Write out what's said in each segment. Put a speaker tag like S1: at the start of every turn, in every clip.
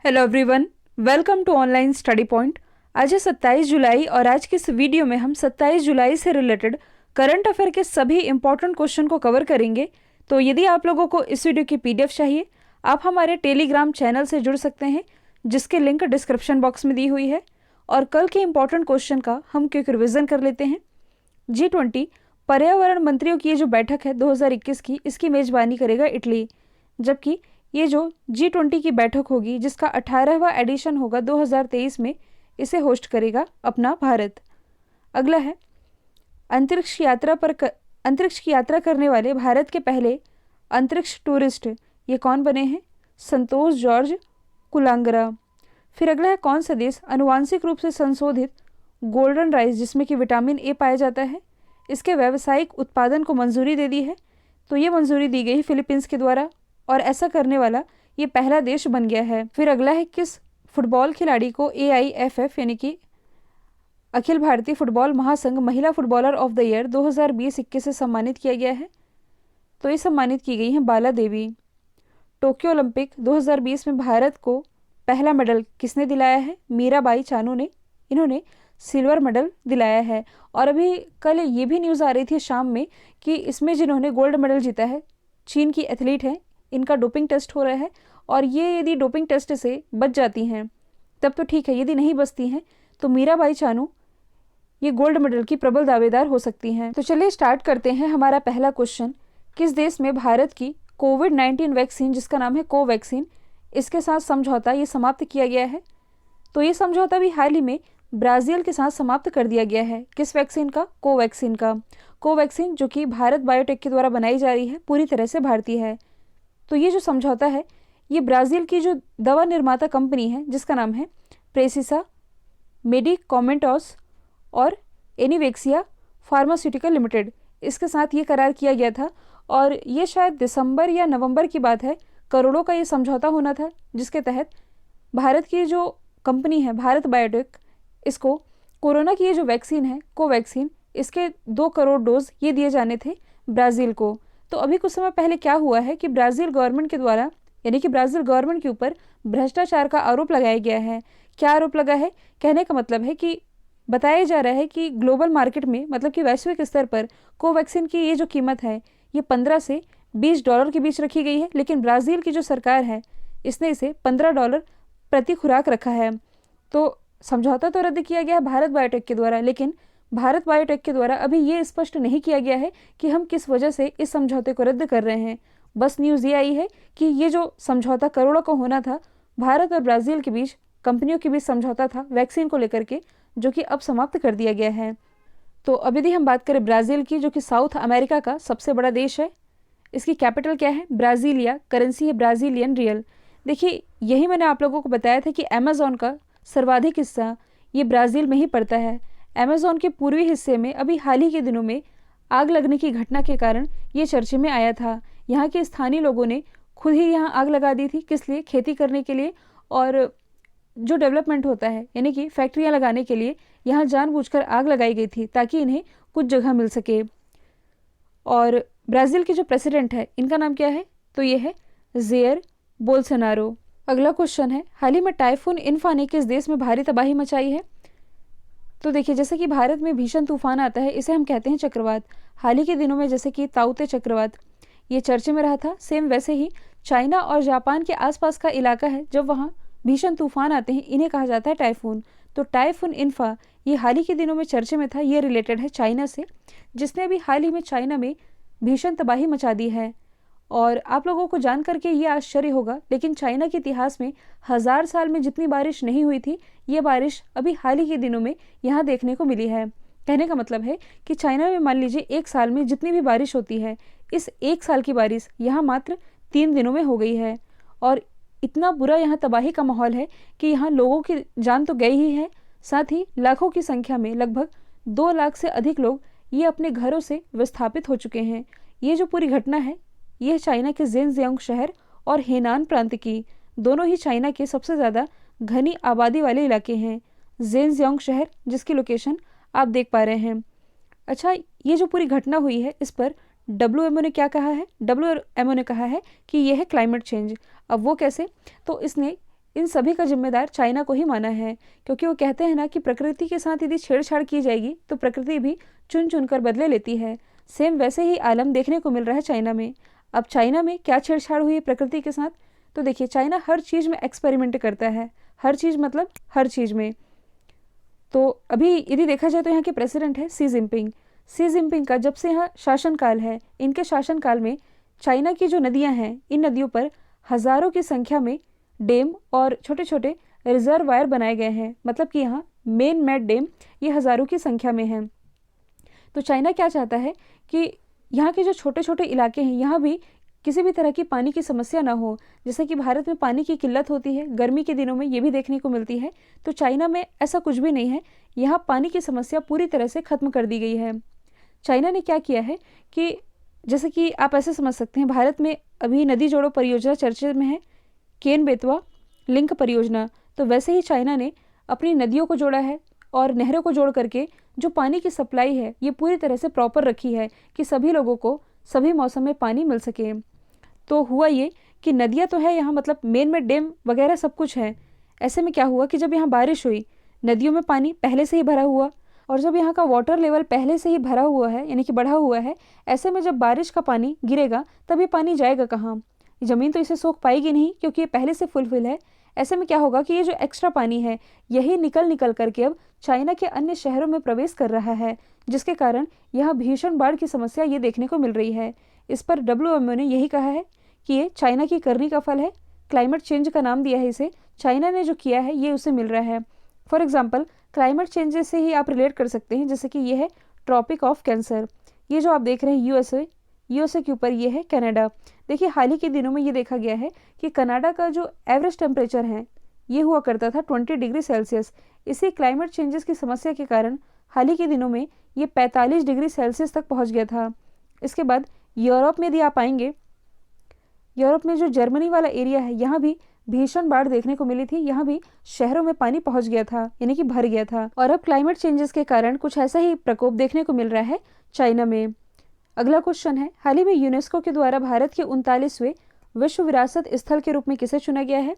S1: Hello everyone, welcome to online study point. आज है 27 जुलाई और आज के इस वीडियो में हम 27 जुलाई से रिलेटेड करंट अफेयर के सभी इंपॉर्टेंट क्वेश्चन को कवर करेंगे। तो यदि आप लोगों को इस वीडियो की पीडीएफ चाहिए, आप हमारे टेलीग्राम चैनल से जुड़ सकते हैं, जिसके लिंक डिस्क्रिप्शन बॉक्स में दी हुई है। और कल के इंपॉर्टेंट क्वेश्चन का हम क्विक रिविजन कर लेते हैं। G20 पर्यावरण मंत्रियों की ये जो बैठक है 2021 की, इसकी मेजबानी करेगा इटली, जबकि ये जो G20 की बैठक होगी जिसका 18वां एडिशन होगा 2023 में, इसे होस्ट करेगा अपना भारत। अगला है अंतरिक्ष की यात्रा करने वाले भारत के पहले अंतरिक्ष टूरिस्ट, ये कौन बने हैं? संतोष जॉर्ज कुलांगरा। फिर अगला है कौन सा देश आनुवांशिक रूप से संशोधित गोल्डन राइस, जिसमें कि विटामिन ए पाया जाता है, इसके व्यावसायिक उत्पादन को मंजूरी दे दी है? तो ये मंजूरी दी गई फिलीपींस के द्वारा और ऐसा करने वाला ये पहला देश बन गया है। फिर अगला है किस फुटबॉल खिलाड़ी को AIFF यानी कि अखिल भारतीय फुटबॉल महासंघ महिला फुटबॉलर ऑफ द ईयर 2020-21 से सम्मानित किया गया है? तो ये सम्मानित की गई हैं बाला देवी। टोक्यो ओलंपिक 2020 में भारत को पहला मेडल किसने दिलाया है? मीराबाई चानू ने। इन्होंने सिल्वर मेडल दिलाया है। और अभी कल ये भी न्यूज़ आ रही थी शाम में कि इसमें जिन्होंने गोल्ड मेडल जीता है चीन की एथलीट है, इनका डोपिंग टेस्ट हो रहा है और ये यदि डोपिंग टेस्ट से बच जाती हैं तब तो ठीक है, यदि नहीं बचती हैं तो मीराबाई चानू ये गोल्ड मेडल की प्रबल दावेदार हो सकती हैं। तो चलिए स्टार्ट करते हैं हमारा पहला क्वेश्चन। किस देश में भारत की कोविड-19 वैक्सीन, जिसका नाम है कोवैक्सीन, इसके साथ समझौता ये समाप्त किया गया है? तो ये समझौता भी हाल ही में ब्राज़ील के साथ समाप्त कर दिया गया है। किस वैक्सीन का? कोवैक्सीन का। कोवैक्सीन जो कि भारत बायोटेक के द्वारा बनाई जा रही है, पूरी तरह से भारतीय है। तो ये जो समझौता है ये ब्राज़ील की जो दवा निर्माता कंपनी है जिसका नाम है प्रेसिसा मेडिकामेंटोस और एनिवेक्सिया फार्मास्यूटिकल लिमिटेड, इसके साथ ये करार किया गया था और ये शायद दिसंबर या नवंबर की बात है। करोड़ों का ये समझौता होना था जिसके तहत भारत की जो कंपनी है भारत बायोटेक, इसको कोरोना की ये जो वैक्सीन है कोवैक्सीन, इसके 2 करोड़ डोज ये दिए जाने थे ब्राज़ील को। तो अभी कुछ समय पहले क्या हुआ है कि ब्राज़ील गवर्नमेंट के द्वारा यानी कि ब्राज़ील गवर्नमेंट के ऊपर भ्रष्टाचार का आरोप लगाया गया है। क्या आरोप लगा है? कहने का मतलब है कि बताया जा रहा है कि ग्लोबल मार्केट में, मतलब कि वैश्विक स्तर पर कोवैक्सीन की ये जो कीमत है ये 15 से $20 के बीच रखी गई है, लेकिन ब्राज़ील की जो सरकार है इसने इसे $15 प्रति खुराक रखा है। तो समझौता तो रद्द किया गया भारत बायोटेक के द्वारा, लेकिन भारत बायोटेक के द्वारा अभी ये स्पष्ट नहीं किया गया है कि हम किस वजह से इस समझौते को रद्द कर रहे हैं। बस न्यूज़ ये आई है कि ये जो समझौता करोड़ों का होना था भारत और ब्राज़ील के बीच, कंपनियों के बीच समझौता था वैक्सीन को लेकर के, जो कि अब समाप्त कर दिया गया है। तो अब यदि हम बात करें ब्राज़ील की, जो कि साउथ अमेरिका का सबसे बड़ा देश है, इसकी कैपिटल क्या है? ब्राज़ीलिया। करेंसी है ब्राज़ीलियन रियल। देखिए यही मैंने आप लोगों को बताया था कि अमेज़ॉन का सर्वाधिक हिस्सा ये ब्राज़ील में ही पड़ता है। अमेज़ॉन के पूर्वी हिस्से में अभी हाल ही के दिनों में आग लगने की घटना के कारण ये चर्चे में आया था। यहाँ के स्थानीय लोगों ने खुद ही यहाँ आग लगा दी थी। किस लिए? खेती करने के लिए और जो डेवलपमेंट होता है यानी कि फैक्ट्रियाँ लगाने के लिए यहाँ जानबूझकर आग लगाई गई थी ताकि इन्हें कुछ जगह मिल सके। और ब्राज़ील के जो प्रेसिडेंट है इनका नाम क्या है? तो ये है जेयर बोल्सोनारो। अगला क्वेश्चन है, हाल ही में टाइफून इन्फा ने किस देश में भारी तबाही मचाई है? तो देखिए जैसे कि भारत में भीषण तूफान आता है इसे हम कहते हैं चक्रवात। हाल ही के दिनों में जैसे कि ताउते चक्रवात ये चर्चे में रहा था, सेम वैसे ही चाइना और जापान के आसपास का इलाका है, जब वहाँ भीषण तूफान आते हैं इन्हें कहा जाता है टाइफून। तो टाइफून इन्फा ये हाल ही के दिनों में चर्चे में था। ये रिलेटेड है चाइना से, जिसने अभी हाल ही में चाइना में भीषण तबाही मचा दी है। और आप लोगों को जान करके ये आश्चर्य होगा, लेकिन चाइना के इतिहास में 1000 साल में जितनी बारिश नहीं हुई थी, ये बारिश अभी हाल ही के दिनों में यहाँ देखने को मिली है। कहने का मतलब है कि चाइना में मान लीजिए 1 साल में जितनी भी बारिश होती है, इस 1 साल की बारिश यहाँ मात्र 3 दिनों में हो गई है। और इतना बुरा यहाँ तबाही का माहौल है कि यहाँ लोगों की जान तो गई ही है, साथ ही लाखों की संख्या में लगभग 2 लाख से अधिक लोग ये अपने घरों से विस्थापित हो चुके हैं। ये जो पूरी घटना है यह चाइना के ज़ेनजियांग शहर और हेनान प्रांत की, दोनों ही चाइना के सबसे ज़्यादा घनी आबादी वाले इलाके हैं। ज़ेनजियांग शहर जिसकी लोकेशन आप देख पा रहे हैं। अच्छा, ये जो पूरी घटना हुई है इस पर WMO ने क्या कहा है? WMO ने कहा है कि यह है क्लाइमेट चेंज। अब वो कैसे? तो इसने इन सभी का जिम्मेदार चाइना को ही माना है, क्योंकि वो कहते हैं ना कि प्रकृति के साथ यदि छेड़छाड़ की जाएगी तो प्रकृति भी चुन चुन कर बदले लेती है। सेम वैसे ही आलम देखने को मिल रहा है चाइना में। अब चाइना में क्या छेड़छाड़ हुई है प्रकृति के साथ? तो देखिए, चाइना हर चीज़ में एक्सपेरिमेंट करता है, हर चीज़ मतलब हर चीज़ में। तो अभी यदि देखा जाए तो यहाँ के प्रेसिडेंट है सी जिनपिंग। सी जिनपिंग का जब से यहाँ शासनकाल है, इनके शासनकाल में चाइना की जो नदियाँ हैं, इन नदियों पर हज़ारों की संख्या में डैम और छोटे छोटे रिजर्वायर बनाए गए हैं। मतलब कि यहाँ मेन मेड डैम ये हज़ारों की संख्या में हैं। तो चाइना क्या चाहता है कि यहाँ के जो छोटे छोटे इलाके हैं, यहाँ भी किसी भी तरह की पानी की समस्या ना हो। जैसे कि भारत में पानी की किल्लत होती है, गर्मी के दिनों में ये भी देखने को मिलती है, तो चाइना में ऐसा कुछ भी नहीं है। यहाँ पानी की समस्या पूरी तरह से ख़त्म कर दी गई है। चाइना ने क्या किया है कि जैसे कि आप ऐसे समझ सकते हैं, भारत में अभी नदी जोड़ो परियोजना चर्चा में है, केन बेतवा लिंक परियोजना। तो वैसे ही चाइना ने अपनी नदियों को जोड़ा है और नहरों को जोड़ करके जो पानी की सप्लाई है ये पूरी तरह से प्रॉपर रखी है कि सभी लोगों को सभी मौसम में पानी मिल सके। तो हुआ ये कि नदियाँ तो है यहाँ, मतलब मेन में डैम वगैरह सब कुछ है। ऐसे में क्या हुआ कि जब यहाँ बारिश हुई, नदियों में पानी पहले से ही भरा हुआ, और जब यहाँ का वाटर लेवल पहले से ही भरा हुआ है यानी कि बढ़ा हुआ है, ऐसे में जब बारिश का पानी गिरेगा तब ये पानी जाएगा कहाँ? ज़मीन तो इसे सोख पाएगी नहीं, क्योंकि ये पहले से फुलफिल है। ऐसे में क्या होगा कि ये जो एक्स्ट्रा पानी है यही निकल करके अब चाइना के अन्य शहरों में प्रवेश कर रहा है, जिसके कारण यहाँ भीषण बाढ़ की समस्या ये देखने को मिल रही है। इस पर WMO ने यही कहा है कि ये चाइना की करनी का फल है, क्लाइमेट चेंज का नाम दिया है इसे। चाइना ने जो किया है ये उसे मिल रहा है। फॉर एग्जाम्पल, क्लाइमेट चेंज से ही आप रिलेट कर सकते हैं, जैसे कि ये है ट्रॉपिक ऑफ कैंसर। ये जो आप देख रहे हैं यूएसए के ऊपर ये है कनाडा। देखिए, हाल ही के दिनों में ये देखा गया है कि कनाडा का जो एवरेज टेम्परेचर है ये हुआ करता था 20 डिग्री सेल्सियस। इसी क्लाइमेट चेंजेस की समस्या के कारण हाल ही के दिनों में ये 45 डिग्री सेल्सियस तक पहुंच गया था। इसके बाद यूरोप में यदि आप आएंगे, यूरोप में जो जर्मनी वाला एरिया है यहाँ भी भीषण बाढ़ देखने को मिली थी। यहाँ भी शहरों में पानी पहुंच गया था, यानी कि भर गया था। और अब क्लाइमेट चेंजेस के कारण कुछ ऐसा ही प्रकोप देखने को मिल रहा है चाइना में। अगला क्वेश्चन है, हाल ही में यूनेस्को के द्वारा भारत के 39वें विश्व विरासत स्थल के रूप में किसे चुना गया है?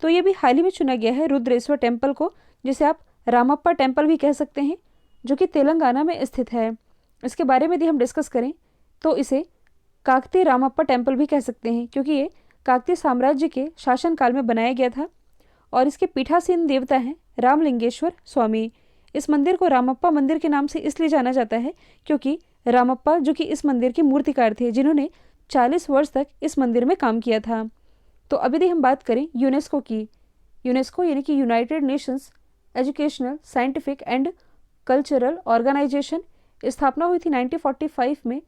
S1: तो ये भी हाल ही में चुना गया है रुद्रेश्वर टेम्पल को, जिसे आप रामप्पा टेम्पल भी कह सकते हैं, जो कि तेलंगाना में स्थित है। इसके बारे में यदि हम डिस्कस करें तो इसे काकतीय रामप्पा टेम्पल भी कह सकते हैं, क्योंकि ये काकतीय साम्राज्य के शासनकाल में बनाया गया था। और इसके पीठासीन देवता हैं रामलिंगेश्वर स्वामी। इस मंदिर को रामप्पा मंदिर के नाम से इसलिए जाना जाता है क्योंकि रामप्पा जो कि इस मंदिर के मूर्तिकार थे, जिन्होंने 40 वर्ष तक इस मंदिर में काम किया था। तो अब यदि हम बात करें यूनेस्को की, यूनेस्को यानी कि United Nations Educational, Scientific and Cultural Organization, स्थापना हुई थी 1945 में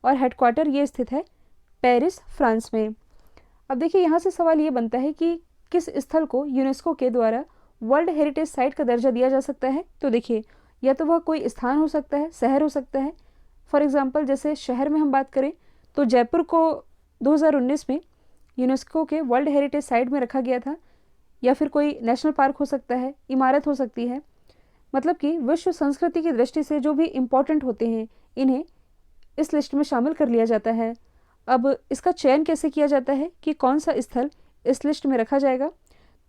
S1: और हेडक्वार्टर ये स्थित है पेरिस, फ्रांस में। अब देखिए, यहाँ से सवाल ये बनता है कि किस स्थल को यूनेस्को के द्वारा वर्ल्ड हेरिटेज साइट का दर्जा दिया जा सकता है? तो देखिए, या तो वह कोई स्थान हो सकता है, शहर हो सकता है। फॉर एग्जांपल, जैसे शहर में हम बात करें तो जयपुर को 2019 में यूनेस्को के वर्ल्ड हेरिटेज साइट में रखा गया था, या फिर कोई नेशनल पार्क हो सकता है, इमारत हो सकती है। मतलब कि विश्व संस्कृति की दृष्टि से जो भी इम्पोर्टेंट होते हैं इन्हें इस लिस्ट में शामिल कर लिया जाता है। अब इसका चयन कैसे किया जाता है कि कौन सा स्थल इस लिस्ट में रखा जाएगा?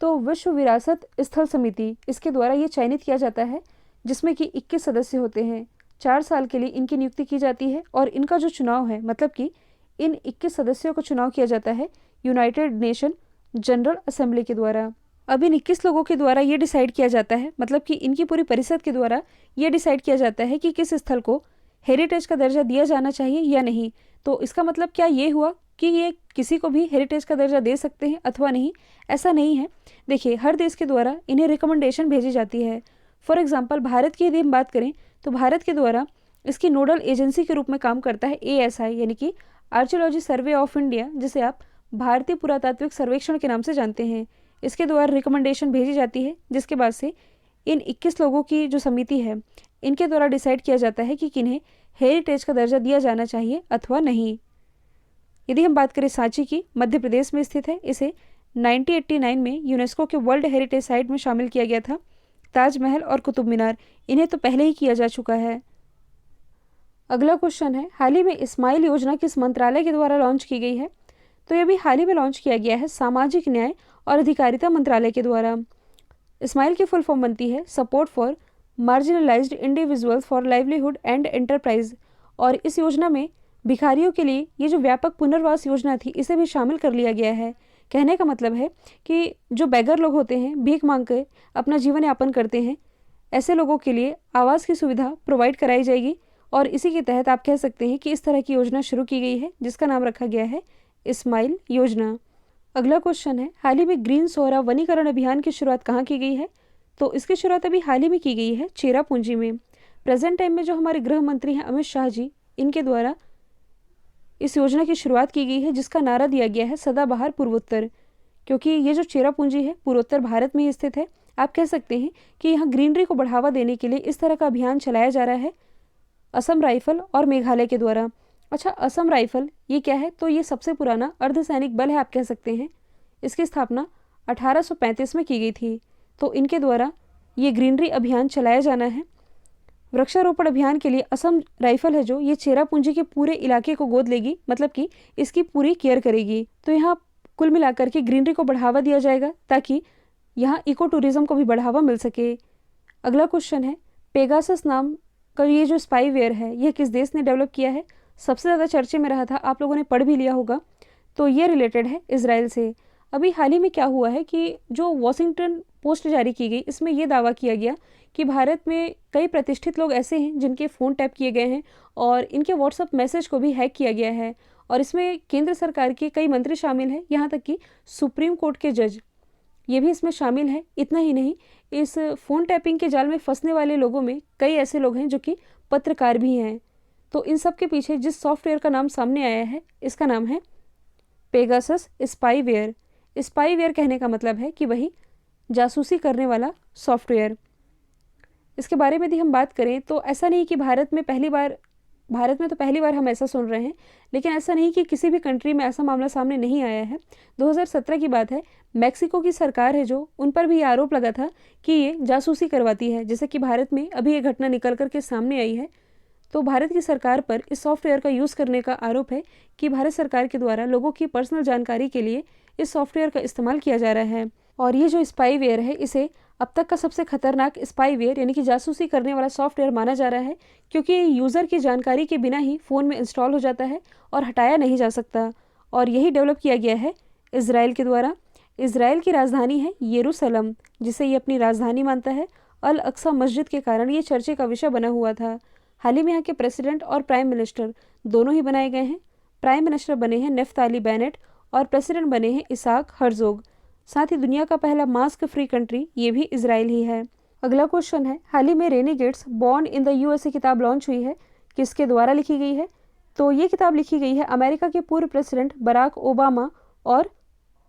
S1: तो विश्व विरासत स्थल समिति, इसके द्वारा ये चयनित किया जाता है, जिसमें कि 21 सदस्य होते हैं। 4 साल के लिए इनकी नियुक्ति की जाती है और इनका जो चुनाव है, मतलब कि इन 21 सदस्यों का चुनाव किया जाता है यूनाइटेड नेशन जनरल असेंबली के द्वारा। अब इन 21 लोगों के द्वारा ये डिसाइड किया जाता है, मतलब कि इनकी पूरी परिषद के द्वारा ये डिसाइड किया जाता है कि किस स्थल को हेरिटेज का दर्जा दिया जाना चाहिए या नहीं। तो इसका मतलब क्या ये हुआ कि ये किसी को भी हेरिटेज का दर्जा दे सकते हैं अथवा नहीं? ऐसा नहीं है। देखिए, हर देश के द्वारा इन्हें रिकमेंडेशन भेजी जाती है। फॉर एग्जांपल, भारत की यदि हम बात करें तो भारत के द्वारा इसकी नोडल एजेंसी के रूप में काम करता है ASI, यानी कि आर्कियोलॉजी सर्वे ऑफ इंडिया, जिसे आप भारतीय पुरातात्विक सर्वेक्षण के नाम से जानते हैं। इसके द्वारा रिकमेंडेशन भेजी जाती है, जिसके बाद से इन 21 लोगों की जो समिति है इनके द्वारा डिसाइड किया जाता है कि किन्हें हेरिटेज का दर्जा दिया जाना चाहिए अथवा नहीं। यदि हम बात करें सांची की, मध्य प्रदेश में स्थित है। इसे 1989 में यूनेस्को के वर्ल्ड हेरिटेज साइट में शामिल किया गया था। ताजमहल और कुतुब मीनार, इन्हें तो पहले ही किया जा चुका है। अगला क्वेश्चन है, हाल ही में स्माइल योजना किस मंत्रालय के द्वारा लॉन्च की गई है? तो यह भी हाल ही में लॉन्च किया गया है सामाजिक न्याय और अधिकारिता मंत्रालय के द्वारा। स्माइल की फुल फॉर्म बनती है support for marginalised individuals for livelihood and enterprise. और इस योजना में भिखारियों के लिए ये जो व्यापक पुनर्वास योजना थी इसे भी शामिल कर लिया गया है। कहने का मतलब है कि जो बेगर लोग होते हैं, भीख मांग कर अपना जीवन यापन करते हैं, ऐसे लोगों के लिए आवास की सुविधा प्रोवाइड कराई जाएगी। और इसी के तहत आप कह सकते हैं कि इस तरह की योजना शुरू की गई है जिसका नाम रखा गया है स्माइल योजना। अगला क्वेश्चन है, हाल ही में ग्रीन सोहरा वनीकरण अभियान की शुरुआत कहाँ की गई है? तो इसकी शुरुआत अभी हाल ही में की गई है चेरापूंजी में। प्रेजेंट टाइम में जो हमारे गृह मंत्री हैं अमित शाह जी, इनके द्वारा इस योजना की शुरुआत की गई है जिसका नारा दिया गया है सदाबहार पूर्वोत्तर। क्योंकि ये जो चेरापूंजी है पूर्वोत्तर भारत में ही स्थित है, आप कह सकते हैं कि यहाँ ग्रीनरी को बढ़ावा देने के लिए इस तरह का अभियान चलाया जा रहा है असम राइफल और मेघालय के द्वारा। अच्छा, असम राइफल ये क्या है? तो ये सबसे पुराना अर्धसैनिक बल है, आप कह सकते हैं। इसकी स्थापना 1835 में की गई थी। तो इनके द्वारा ये ग्रीनरी अभियान चलाया जाना है। वृक्षारोपण अभियान के लिए असम राइफल है जो ये चेरापूंजी के पूरे इलाके को गोद लेगी, मतलब कि इसकी पूरी केयर करेगी। तो यहाँ कुल मिलाकर के ग्रीनरी को बढ़ावा दिया जाएगा ताकि यहाँ इको टूरिज्म को भी बढ़ावा मिल सके। अगला क्वेश्चन है, पेगासस नाम का ये जो स्पाईवेयर है यह किस देश ने डेवलप किया है? सबसे ज़्यादा चर्चे में रहा था, आप लोगों ने पढ़ भी लिया होगा। तो ये रिलेटेड है इजराइल से। अभी हाल ही में क्या हुआ है कि जो वॉशिंगटन पोस्ट जारी की गई इसमें यह दावा किया गया कि भारत में कई प्रतिष्ठित लोग ऐसे हैं जिनके फ़ोन टैप किए गए हैं और इनके व्हाट्सएप मैसेज को भी हैक किया गया है। और इसमें केंद्र सरकार के कई मंत्री शामिल हैं, यहाँ तक कि सुप्रीम कोर्ट के जज ये भी इसमें शामिल है। इतना ही नहीं, इस फ़ोन टैपिंग के जाल में फंसने वाले लोगों में कई ऐसे लोग हैं जो कि पत्रकार भी हैं। तो इन सब के पीछे जिस सॉफ्टवेयर का नाम सामने आया है इसका नाम है पेगासस स्पाईवेयर। स्पाईवेयर कहने का मतलब है कि वही जासूसी करने वाला सॉफ्टवेयर। इसके बारे में यदि हम बात करें तो ऐसा नहीं कि भारत में तो पहली बार हम ऐसा सुन रहे हैं, लेकिन ऐसा नहीं कि किसी भी कंट्री में ऐसा मामला सामने नहीं आया है। 2017 की बात है, मैक्सिको की सरकार है जो, उन पर भी ये आरोप लगा था कि ये जासूसी करवाती है। जैसे कि भारत में अभी ये घटना निकल कर के सामने आई है। तो भारत की सरकार पर इस सॉफ्टवेयर का यूज़ करने का आरोप है कि भारत सरकार के द्वारा लोगों की पर्सनल जानकारी के लिए इस सॉफ्टवेयर का इस्तेमाल किया जा रहा है। और ये जो स्पाईवेयर है इसे अब तक का सबसे खतरनाक स्पाईवेयर यानी कि जासूसी करने वाला सॉफ्टवेयर माना जा रहा है, क्योंकि ये यूज़र की जानकारी के बिना ही फ़ोन में इंस्टॉल हो जाता है और हटाया नहीं जा सकता। और यही डेवलप किया गया है इजराइल के द्वारा। इजराइल की राजधानी है यरूशलेम, जिसे ये अपनी राजधानी मानता है। अल अक्सा मस्जिद के कारण ये चर्चे का विषय बना हुआ था। हाल ही में यहाँ के प्रेसिडेंट और प्राइम मिनिस्टर दोनों ही बनाए गए हैं। प्राइम मिनिस्टर बने हैं नेफ्ताली बेनेट और प्रेसिडेंट बने हैं इसाक हर्जोग। साथ ही दुनिया का पहला मास्क फ्री कंट्री ये भी इजराइल ही है। अगला क्वेश्चन है, हाल ही में Renegades born in the USA किताब लॉन्च हुई है, किसके द्वारा लिखी गई है? तो ये किताब लिखी गई है अमेरिका के पूर्व प्रेसिडेंट बराक ओबामा और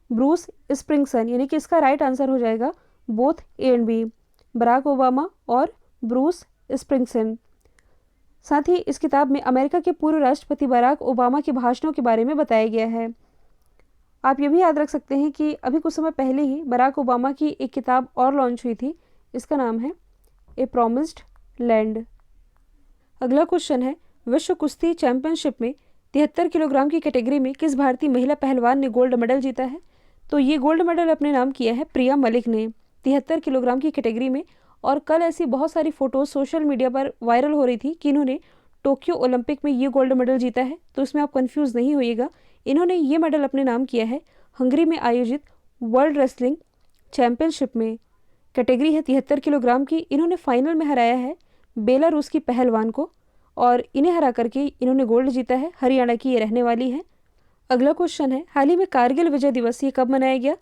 S1: ब्रूस स्प्रिंगसन, यानी कि इसका राइट आंसर हो जाएगा both A and B, Barack Obama और ब्रूस स्प्रिंगसन। साथ ही इस किताब में अमेरिका के पूर्व राष्ट्रपति बराक ओबामा के भाषणों के बारे में बताया गया है। आप ये भी याद रख सकते हैं कि अभी कुछ समय पहले ही बराक ओबामा की एक किताब और लॉन्च हुई थी, इसका नाम है ए प्रॉमिस्ड लैंड। अगला क्वेश्चन है, विश्व कुश्ती चैंपियनशिप में 73 किलोग्राम की कैटेगरी में किस भारतीय महिला पहलवान ने गोल्ड मेडल जीता है? तो ये गोल्ड मेडल अपने नाम किया है प्रिया मलिक ने 73 किलोग्राम की कैटेगरी में। और कल ऐसी बहुत सारी फ़ोटोज़ सोशल मीडिया पर वायरल हो रही थी कि इन्होंने टोक्यो ओलंपिक में ये गोल्ड मेडल जीता है। तो इसमें आप कंफ्यूज नहीं होइएगा, इन्होंने ये मेडल अपने नाम किया है हंगरी में आयोजित वर्ल्ड रेसलिंग चैंपियनशिप में। कैटेगरी है 73 किलोग्राम की। इन्होंने फाइनल में हराया है बेलारूस की पहलवान को और इन्हें हरा करके इन्होंने गोल्ड जीता है। हरियाणा की ये रहने वाली है। अगला क्वेश्चन है, हाल ही में कारगिल विजय दिवस ये कब मनाया गया?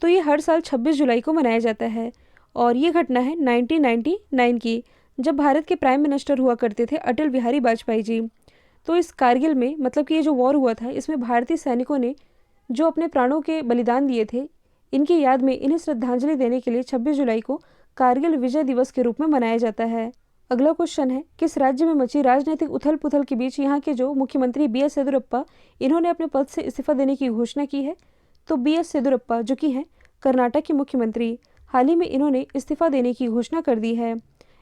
S1: तो ये हर साल 26 जुलाई को मनाया जाता है और ये घटना है 1999 की, जब भारत के प्राइम मिनिस्टर हुआ करते थे अटल बिहारी वाजपेयी जी। तो इस कारगिल में, मतलब कि ये जो वॉर हुआ था, इसमें भारतीय सैनिकों ने जो अपने प्राणों के बलिदान दिए थे, इनकी याद में इन्हें श्रद्धांजलि देने के लिए 26 जुलाई को कारगिल विजय दिवस के रूप में मनाया जाता है। अगला क्वेश्चन है, किस राज्य में मची राजनीतिक उथल पुथल के बीच यहाँ के जो मुख्यमंत्री BS येदियुरप्पा इन्होंने अपने पद से इस्तीफा देने की घोषणा की है? तो BS येदियुरप्पा जो कि हैं कर्नाटक के मुख्यमंत्री, हाल ही में इन्होंने इस्तीफा देने की घोषणा कर दी है।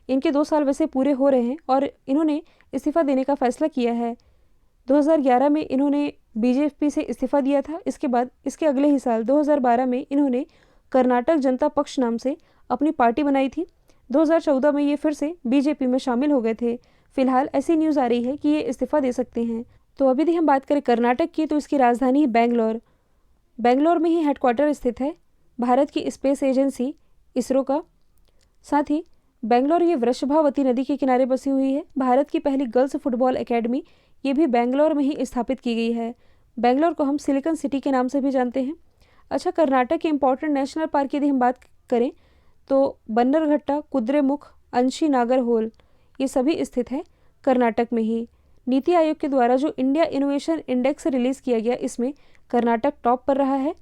S1: इनके 2 साल वैसे पूरे हो रहे हैं और इन्होंने इस्तीफा देने का फैसला किया है। 2011 में इन्होंने बीजेपी से इस्तीफा दिया था। इसके बाद इसके अगले ही साल 2012 में इन्होंने कर्नाटक जनता पक्ष नाम से अपनी पार्टी बनाई थी। 2014 में ये फिर से बीजेपी में शामिल हो गए थे। फिलहाल ऐसी न्यूज़ आ रही है कि ये इस्तीफा दे सकते हैं। तो अभी यदि हम बात करें कर्नाटक की, तो इसकी राजधानी है बेंगलोर। बेंगलोर में ही हेडक्वार्टर स्थित है भारत की स्पेस एजेंसी इसरो का। साथ ही बेंगलोर ये वृषभावती नदी के किनारे बसी हुई है। भारत की पहली गर्ल्स फुटबॉल एकेडमी ये भी बेंगलोर में ही स्थापित की गई है। बेंगलोर को हम सिलिकॉन सिटी के नाम से भी जानते हैं। अच्छा, कर्नाटक के इंपॉर्टेंट नेशनल पार्क की यदि हम बात करें तो बन्नरघट्टा, कुद्रेमुख, अंशी नागरहोल ये सभी स्थित है कर्नाटक में ही। नीति आयोग के द्वारा जो इंडिया इनोवेशन इंडेक्स रिलीज़ किया गया, इसमें कर्नाटक टॉप पर रहा है।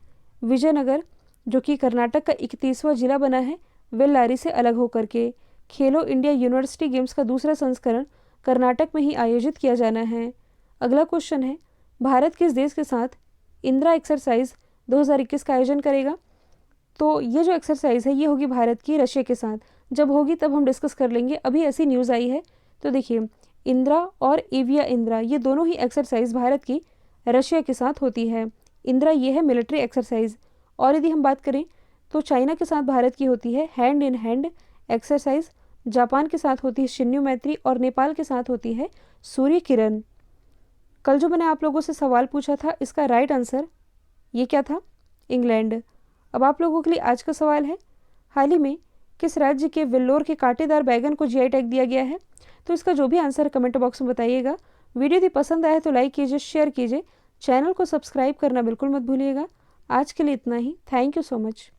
S1: विजयनगर जो कि कर्नाटक का 31वां जिला बना है वेल्लारी से अलग होकर के। खेलो इंडिया यूनिवर्सिटी गेम्स का दूसरा संस्करण कर्नाटक में ही आयोजित किया जाना है। अगला क्वेश्चन है, भारत किस देश के साथ इंदिरा एक्सरसाइज 2021 का आयोजन करेगा? तो ये जो एक्सरसाइज है ये होगी भारत की रशिया के साथ। जब होगी तब हम डिस्कस कर लेंगे। अभी ऐसी न्यूज़ आई है। तो देखिए, इंदिरा और एविया इंदिरा ये दोनों ही एक्सरसाइज भारत की रशिया के साथ होती है। इंदिरा ये है मिलिट्री एक्सरसाइज। और यदि हम बात करें तो चाइना के साथ भारत की होती है hand in hand exercise. Japan के साथ होती है शिन्यू मैत्री और नेपाल के साथ होती है सूर्य किरण। कल जो मैंने आप लोगों से सवाल पूछा था, इसका राइट आंसर ये क्या था? इंग्लैंड। अब आप लोगों के लिए आज का सवाल है, हाल ही में किस राज्य के वेल्लोर के कांटेदार बैगन को जीआई टैग दिया गया है? तो इसका जो भी आंसर है कमेंट बॉक्स में बताइएगा। वीडियो यदि पसंद आए तो लाइक कीजिए, शेयर कीजिए, चैनल को सब्सक्राइब करना बिल्कुल मत भूलिएगा। आज के लिए इतना ही। Thank you so much.